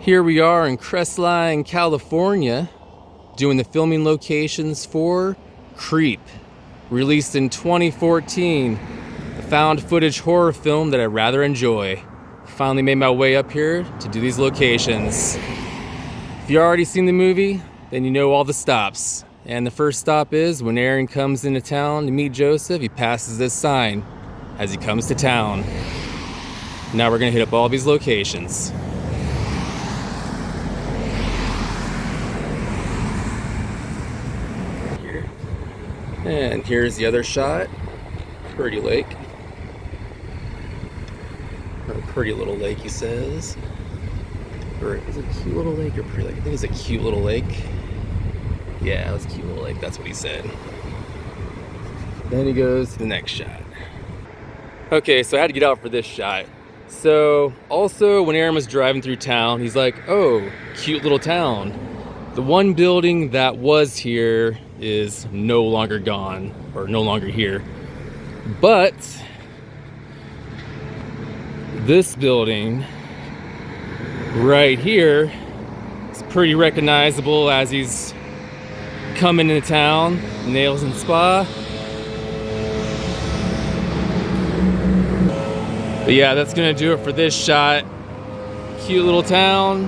Here we are in Crestline, California, doing the filming locations for Creep, released in 2014, a found footage horror film that I rather enjoy. Finally made my way up here to do these locations. If you've already seen the movie, then you know all the stops. And the first stop is when Aaron comes into town to meet Joseph, he passes this sign as he comes to town. Now we're gonna hit up all these locations. And here's the other shot. Pretty lake. Or a pretty little lake, he says. Or is it a cute little lake or pretty lake? I think it's a cute little lake. Yeah, it was a cute little lake. That's what he said. Then he goes to the next shot. Okay, so I had to get out for this shot. So, also when Aaron was driving through town, he's like, oh, cute little town. The one building that was here is no longer gone, or no longer here. But this building right here is pretty recognizable as he's coming into town. Nails and Spa. But yeah, that's gonna do it for this shot. Cute little town.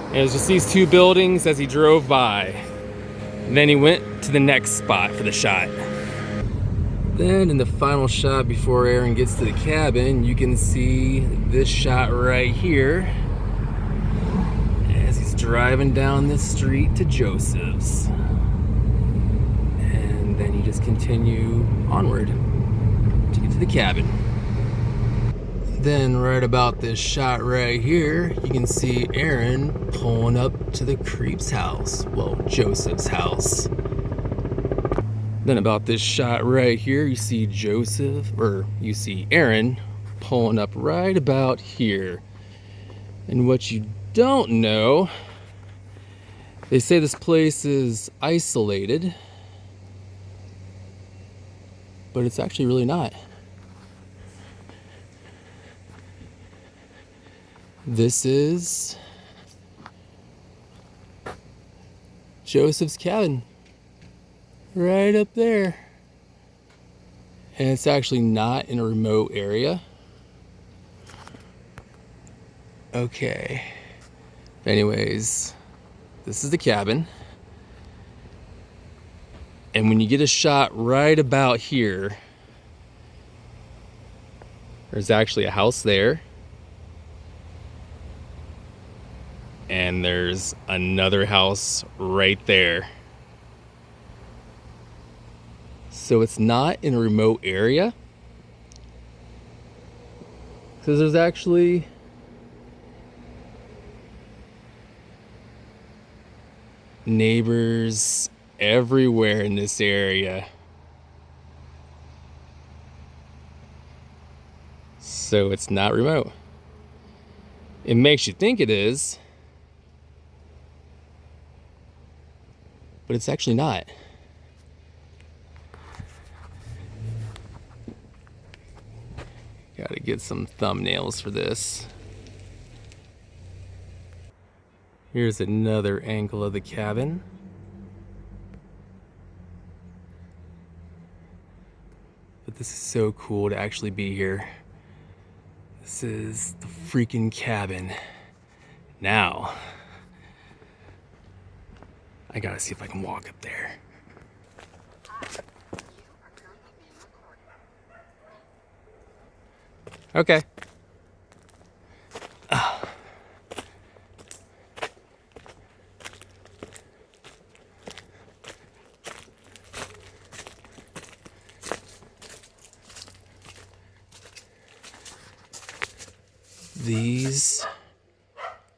And it was just these two buildings as he drove by. And then he went to the next spot for the shot. Then in the final shot before Aaron gets to the cabin, you can see this shot right here as he's driving down the street to Joseph's. And then you just continue onward to get to the cabin. Then right about this shot right here, you can see Aaron pulling up to the creep's house. Well, Joseph's house. Then about this shot right here, you see you see Aaron pulling up right about here. And what you don't know, they say this place is isolated, but it's actually really not. This is Joseph's cabin, right up there. And it's actually not in a remote area. Okay. Anyways, this is the cabin. And when you get a shot right about here, there's actually a house there. And there's another house right there. So it's not in a remote area. Because there's actually neighbors everywhere in this area. So it's not remote. It makes you think it is, but it's actually not. Gotta get some thumbnails for this. Here's another angle of the cabin. But this is so cool to actually be here. This is the freaking cabin. Now, I gotta see if I can walk up there. Okay. These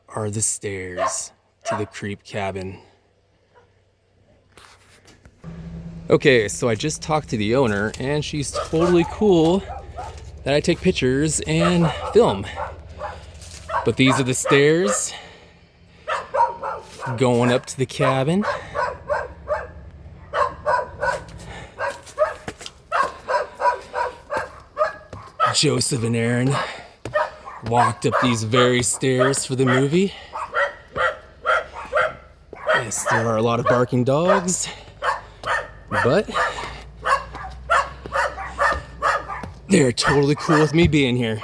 are the stairs to the creep cabin. Okay, so I just talked to the owner and she's totally cool that I take pictures and film. But these are the stairs going up to the cabin. Joseph and Aaron walked up these very stairs for the movie. Yes, there are a lot of barking dogs, but they're totally cool with me being here.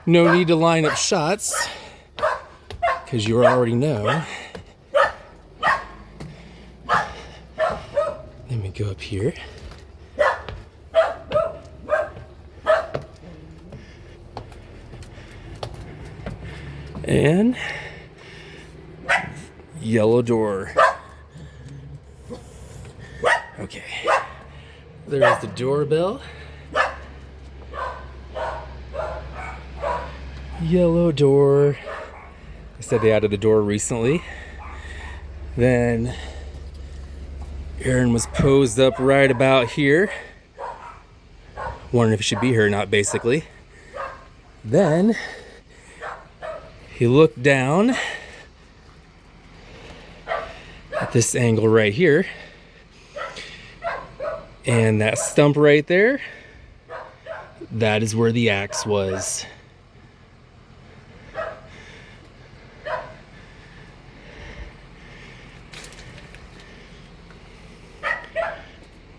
No need to line up shots, because you already know. Let me go up here. And yellow door. Okay, there's the doorbell. Yellow door. I said they added the door recently. Then Aaron was posed up right about here, wondering if he should be here or not, basically. Then he looked down at this angle right here, and that stump right there, that is where the axe was.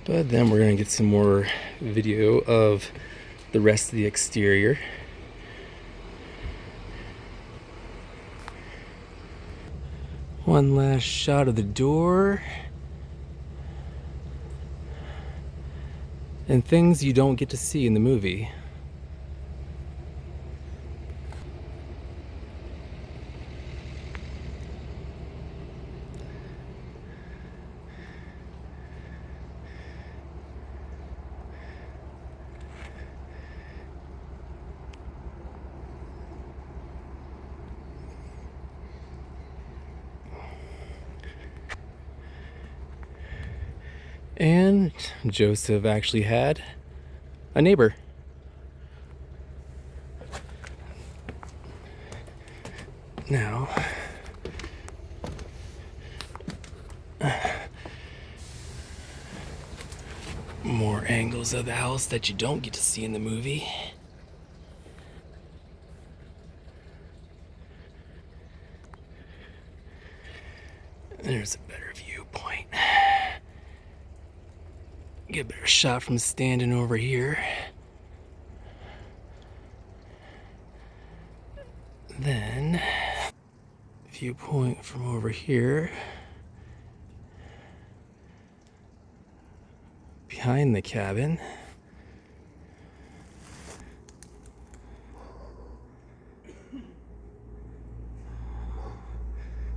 But then we're gonna get some more video of the rest of the exterior. One last shot of the door. And things you don't get to see in the movie. And Joseph actually had a neighbor. Now, more angles of the house that you don't get to see in the movie. There's a better viewpoint. Get a better shot from standing over here. Then, viewpoint from over here. Behind the cabin.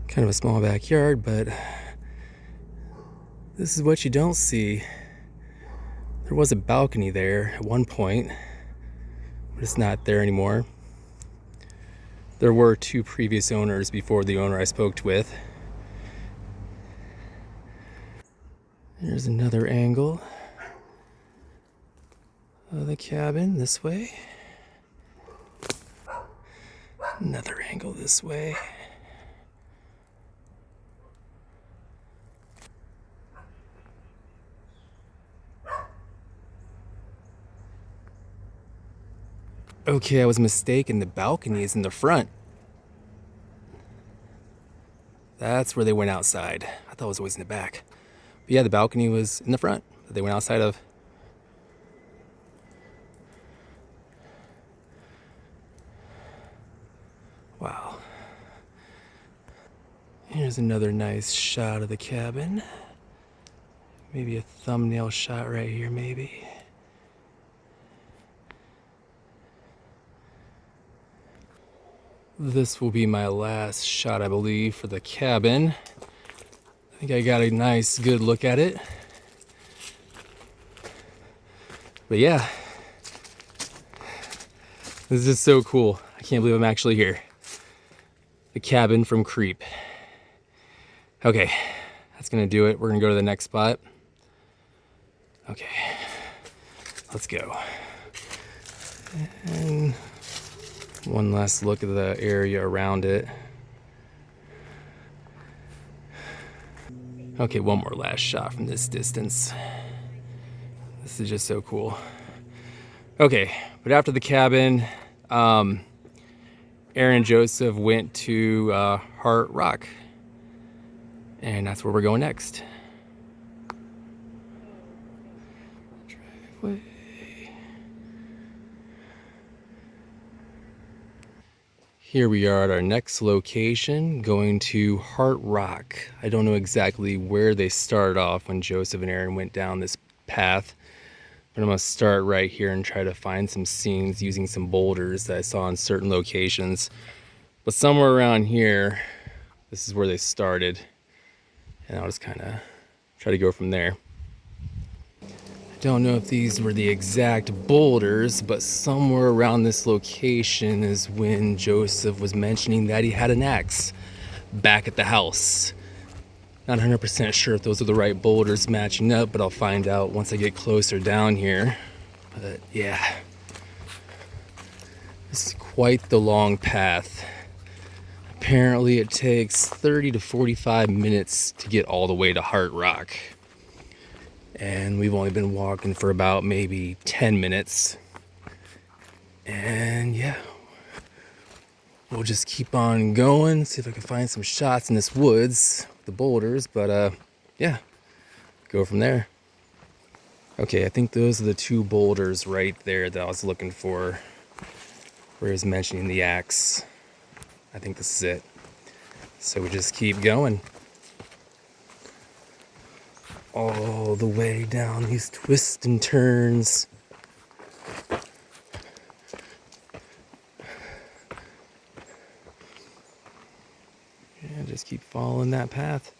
Kind of a small backyard, but this is what you don't see. There was a balcony there at one point, but it's not there anymore. There were two previous owners before the owner I spoke with. There's another angle of the cabin this way. Another angle this way. Okay, I was mistaken. The balcony is in the front. That's where they went outside. I thought it was always in the back. But yeah, the balcony was in the front that they went outside of. Wow. Here's another nice shot of the cabin. Maybe a thumbnail shot right here, maybe. This will be my last shot, I believe, for the cabin. I think I got a nice, good look at it. But yeah, this is just so cool. I can't believe I'm actually here. The cabin from Creep. Okay, that's gonna do it. We're gonna go to the next spot. Okay, let's go. And one last look at the area around it. Okay, one more last shot from this distance. This is just so cool. Okay, but after the cabin, Aaron and Joseph went to Heart Rock, and that's where we're going next. Driveway. Here we are at our next location, going to Heart Rock. I don't know exactly where they started off when Joseph and Aaron went down this path, but I'm gonna start right here and try to find some scenes using some boulders that I saw in certain locations. But somewhere around here, this is where they started, and I'll just kind of try to go from there. I don't know if these were the exact boulders, but somewhere around this location is when Joseph was mentioning that he had an axe back at the house. Not 100% sure if those are the right boulders matching up, but I'll find out once I get closer down here. But yeah, this is quite the long path. Apparently it takes 30 to 45 minutes to get all the way to Heart Rock. And we've only been walking for about maybe 10 minutes. And yeah, we'll just keep on going, see if I can find some shots in this woods, the boulders, but yeah, go from there. Okay, I think those are the two boulders right there that I was looking for, where he's mentioning the axe. I think this is it. So we just keep going. All the way down these twists and turns. Yeah, just keep following that path.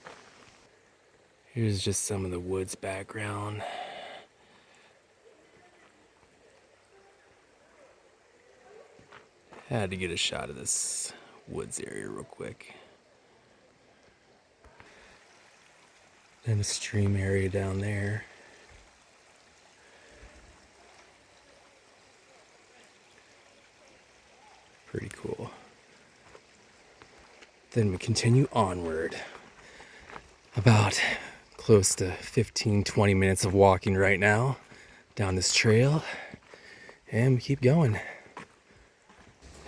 Here's just some of the woods background. Had to get a shot of this woods area real quick. And a stream area down there. Pretty cool. Then we continue onward. About close to 15-20 minutes of walking right now down this trail, and we keep going.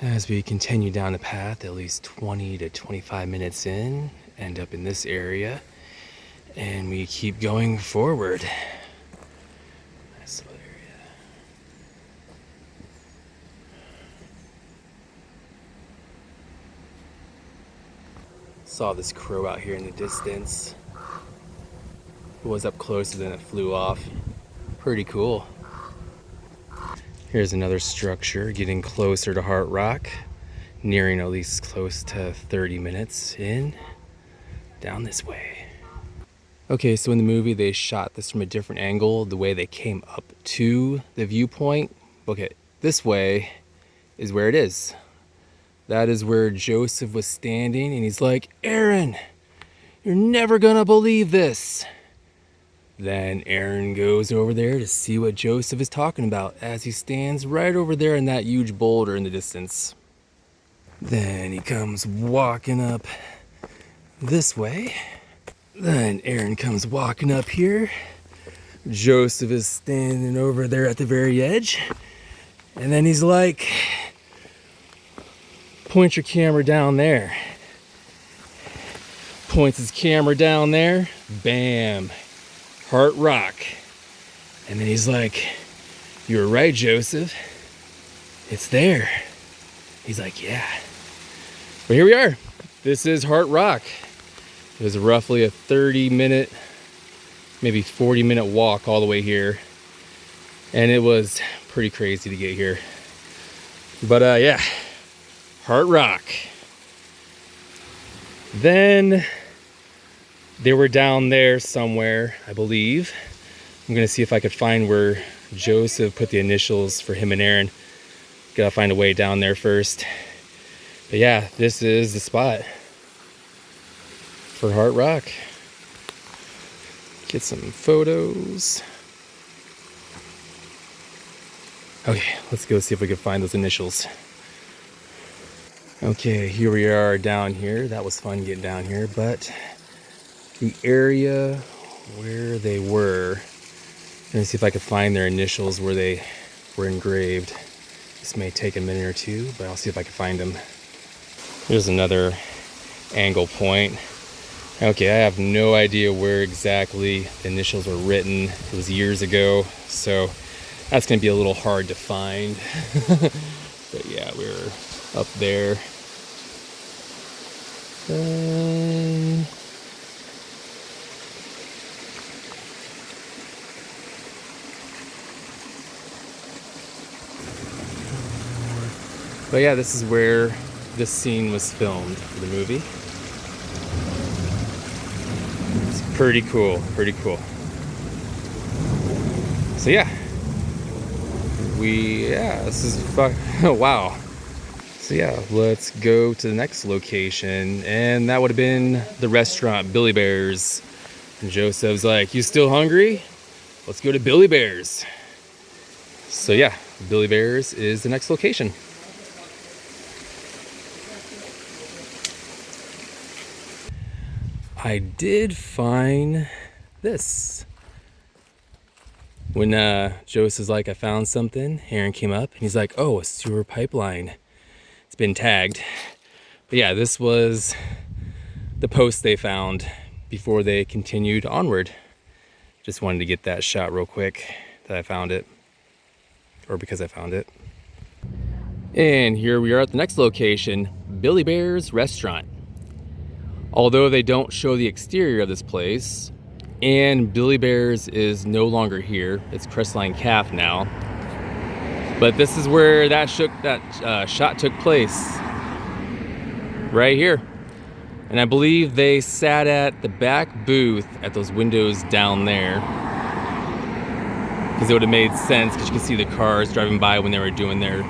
As we continue down the path, at least 20 to 25 minutes in, end up in this area, and we keep going forward. Nice little area. Saw this crow out here in the distance. It was up closer than it flew off. Pretty cool. Here's another structure, getting closer to Heart Rock, nearing at least close to 30 minutes in, down this way. Okay, so in the movie they shot this from a different angle, the way they came up to the viewpoint. Okay, this way is where it is. That is where Joseph was standing, and he's like, "Aaron, you're never gonna believe this." Then Aaron goes over there to see what Joseph is talking about as he stands right over there in that huge boulder in the distance. Then he comes walking up this way. Then Aaron comes walking up here. Joseph is standing over there at the very edge. And then he's like, "Point your camera down there." Points his camera down there. Bam. Heart Rock. And then he's like, "You were right, Joseph. It's there." He's like, "Yeah." But here we are. This is Heart Rock. It was roughly a 30-minute, maybe 40-minute walk all the way here. And it was pretty crazy to get here. But yeah, Heart Rock. Then they were down there somewhere, I believe. I'm gonna see if I could find where Joseph put the initials for him and Aaron. Gotta find a way down there first. But yeah, this is the spot for Heart Rock. Get some photos. Okay, let's go see if we can find those initials. Okay, here we are down here. That was fun getting down here, but the area where they were, I'm gonna see if I can find their initials where they were engraved. This may take a minute or two, but I'll see if I can find them. Here's another angle point. Okay, I have no idea where exactly the initials were written. It was years ago, so that's gonna be a little hard to find. But yeah, we were up there. But yeah, this is where this scene was filmed for the movie. It's pretty cool, pretty cool. So yeah, this is oh wow. So yeah, let's go to the next location, and that would have been the restaurant Billy Bear's. And Joseph's like, "You still hungry? Let's go to Billy Bear's." So yeah, Billy Bear's is the next location. I did find this. When Joseph's like, "I found something," Aaron came up and he's like, "Oh, a sewer pipeline. It's been tagged." But yeah, this was the post they found before they continued onward. Just wanted to get that shot real quick that I found it, or because I found it. And here we are at the next location, Billy Bear's Restaurant. Although they don't show the exterior of this place, and Billy Bear's is no longer here. It's Crestline Cafe now. But this is where that shot took place, right here. And I believe they sat at the back booth at those windows down there, because it would have made sense, because you can see the cars driving by when they were doing their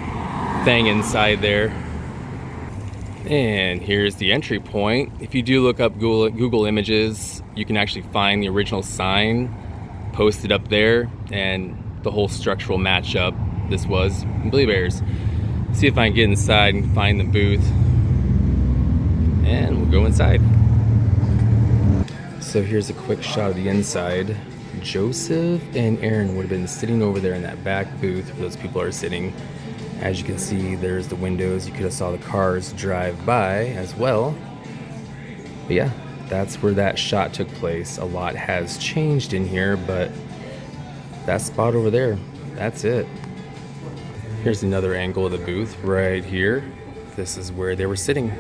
thing inside there. And here's the entry point. If you do look up Google Images, you can actually find the original sign posted up there, and the whole structural matchup. This was Billy Bear's. See if I can get inside and find the booth, and we'll go inside. So here's a quick shot of the inside. Joseph and Aaron would have been sitting over there in that back booth where those people are sitting. As you can see, there's the windows. You could have saw the cars drive by as well. But yeah, that's where that shot took place. A lot has changed in here, but that spot over there, that's it. Here's another angle of the booth right here. This is where they were sitting.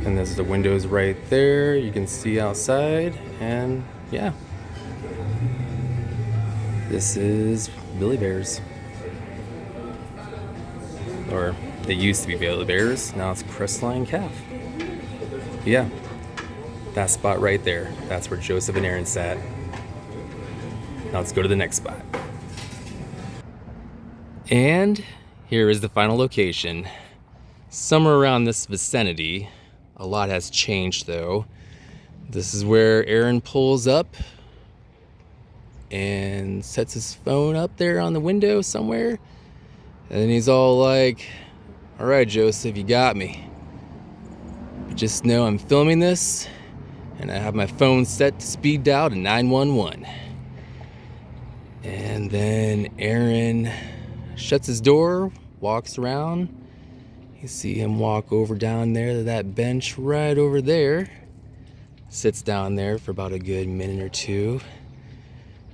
And there's the windows right there. You can see outside, and yeah. This is Billy Bear's. Or it used to be Billy Bear's, now it's Crestline Cafe. Yeah, that spot right there, that's where Joseph and Aaron sat. Now let's go to the next spot. And here is the final location. Somewhere around this vicinity. A lot has changed though. This is where Aaron pulls up and sets his phone up there on the window somewhere. And then he's all like, "All right, Joseph, you got me. But just know I'm filming this, and I have my phone set to speed dial to 911. And then Aaron shuts his door, walks around. You see him walk over down there to that bench right over there. Sits down there for about a good minute or two.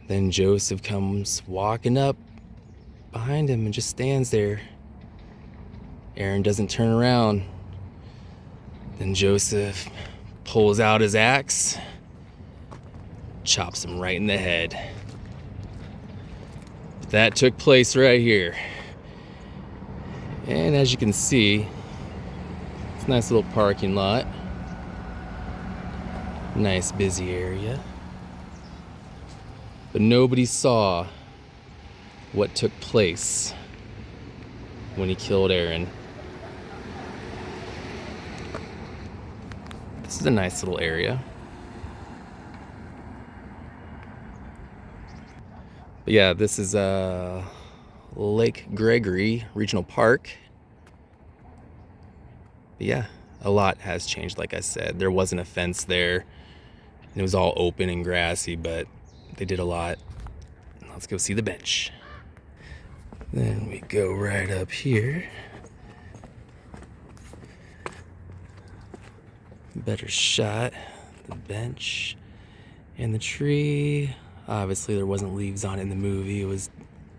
Then Joseph comes walking up behind him and just stands there. Aaron doesn't turn around. Then Joseph pulls out his axe, chops him right in the head. That took place right here. And as you can see, it's a nice little parking lot. Nice busy area. But nobody saw what took place when he killed Aaron. This is a nice little area. But yeah, this is Lake Gregory Regional Park. But yeah, a lot has changed, like I said. There wasn't a fence there. It was all open and grassy, but they did a lot. Let's go see the bench. Then we go right up here. better shot. The bench and the tree. Obviously there wasn't leaves on it in the movie. It was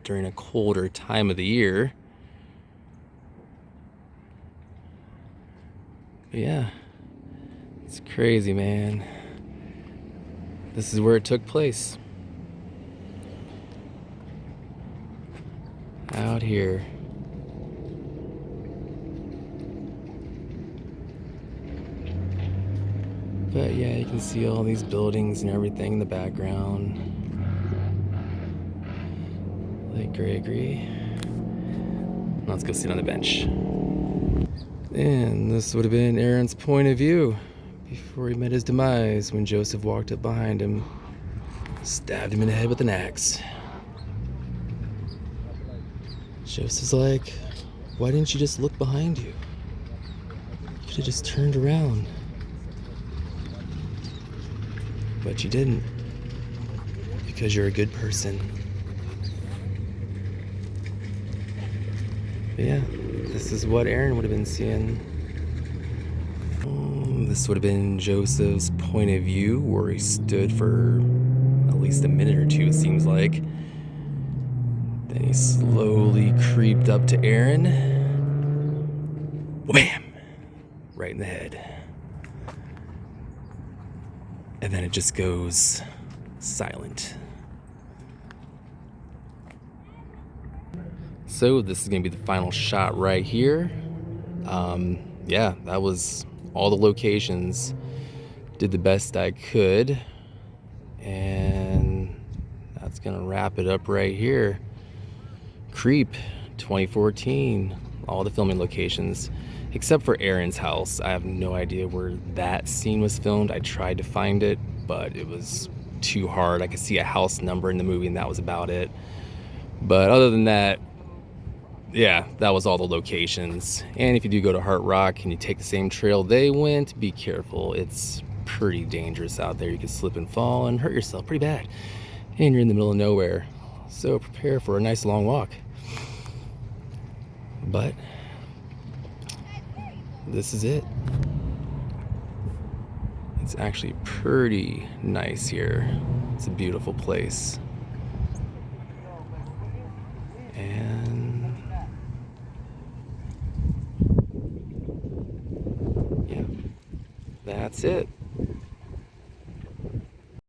during a colder time of the year. But yeah, it's crazy, man. This is where it took place. Out here. But yeah, you can see all these buildings and everything in the background. Lake Gregory. Let's go sit on the bench. And this would have been Aaron's point of view before he met his demise when Joseph walked up behind him, stabbed him in the head with an axe. Joseph's like, why didn't you just look behind you? You could have just turned around. But you didn't, because you're a good person. But yeah, this is what Aaron would have been seeing. This would have been Joseph's point of view, where he stood for at least a minute or two, it seems like. Then he slowly creeped up to Aaron. Wham! Right in the head. And then it just goes silent. So this is gonna be the final shot right here. Yeah, that was all the locations. Did the best I could. And that's gonna wrap it up right here. Creep 2014, all the filming locations. Except for Aaron's house. I have no idea where that scene was filmed. I tried to find it, but it was too hard. I could see a house number in the movie and that was about it. But other than that, yeah, that was all the locations. And if you do go to Heart Rock and you take the same trail they went, be careful. It's pretty dangerous out there. You can slip and fall and hurt yourself pretty bad. And you're in the middle of nowhere. So prepare for a nice long walk. But this is it. It's actually pretty nice here. It's a beautiful place. And yeah, that's it.